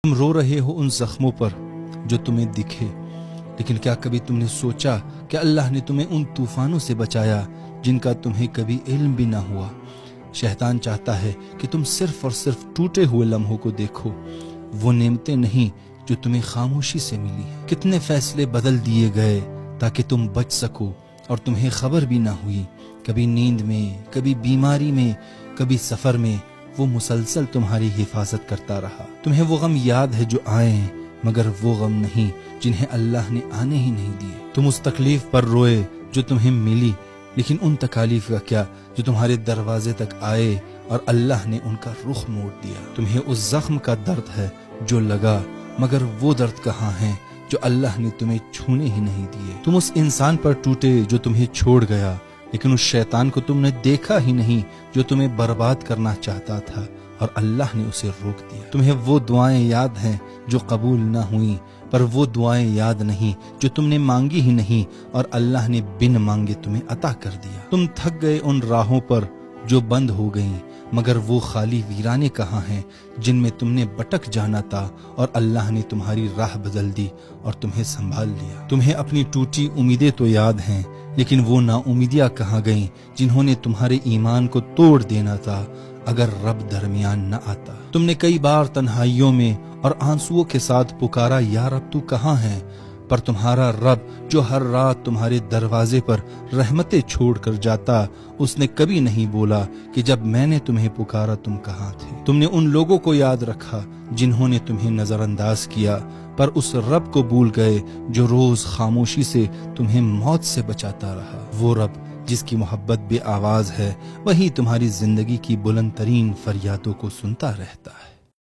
تم رو رہے ہو ان زخموں پر جو تمہیں دکھے، لیکن کیا کبھی تم نے سوچا کہ اللہ نے تمہیں ان طوفانوں سے بچایا جن کا تمہیں کبھی علم بھی نہ ہوا؟ شیطان چاہتا ہے کہ تم صرف اور صرف ٹوٹے ہوئے لمحوں کو دیکھو، وہ نعمتیں نہیں جو تمہیں خاموشی سے ملی۔ کتنے فیصلے بدل دیے گئے تاکہ تم بچ سکو اور تمہیں خبر بھی نہ ہوئی۔ کبھی نیند میں، کبھی بیماری میں، کبھی سفر میں، وہ مسلسل تمہاری حفاظت کرتا رہا۔ تمہیں وہ غم یاد ہے جو آئے ہیں، مگر وہ غم نہیں جنہیں اللہ نے آنے ہی نہیں دیے۔ تم اس تکلیف پر روئے جو تمہیں ملی، لیکن ان تکالیف کا کیا جو تمہارے دروازے تک آئے اور اللہ نے ان کا رخ موڑ دیا۔ تمہیں اس زخم کا درد ہے جو لگا، مگر وہ درد کہاں ہے جو اللہ نے تمہیں چھونے ہی نہیں دیے۔ تم اس انسان پر ٹوٹے جو تمہیں چھوڑ گیا، لیکن اس شیطان کو تم نے دیکھا ہی نہیں جو تمہیں برباد کرنا چاہتا تھا، اور اللہ نے اسے روک دیا۔ تمہیں وہ دعائیں یاد ہیں جو قبول نہ ہوئیں، پر وہ دعائیں یاد نہیں جو تم نے مانگی ہی نہیں، اور اللہ نے بن مانگے تمہیں عطا کر دیا۔ تم تھک گئے ان راہوں پر جو بند ہو گئیں، مگر وہ خالی ویرانے کہاں ہیں جن میں تم نے بٹک جانا تھا، اور اللہ نے تمہاری راہ بدل دی اور تمہیں سنبھال لیا۔ تمہیں اپنی ٹوٹی امیدیں تو یاد ہیں، لیکن وہ نا امیدیاں کہاں گئیں جنہوں نے تمہارے ایمان کو توڑ دینا تھا اگر رب درمیان نہ آتا۔ تم نے کئی بار تنہائیوں میں اور آنسوؤں کے ساتھ پکارا، یا رب تو کہاں ہے؟ پر تمہارا رب جو ہر رات تمہارے دروازے پر رحمتیں چھوڑ کر جاتا، اس نے کبھی نہیں بولا کہ جب میں نے تمہیں پکارا تم کہاں تھے۔ تم نے ان لوگوں کو یاد رکھا جنہوں نے تمہیں نظر انداز کیا، پر اس رب کو بھول گئے جو روز خاموشی سے تمہیں موت سے بچاتا رہا۔ وہ رب جس کی محبت بے آواز ہے، وہی تمہاری زندگی کی بلند ترین فریادوں کو سنتا رہتا ہے۔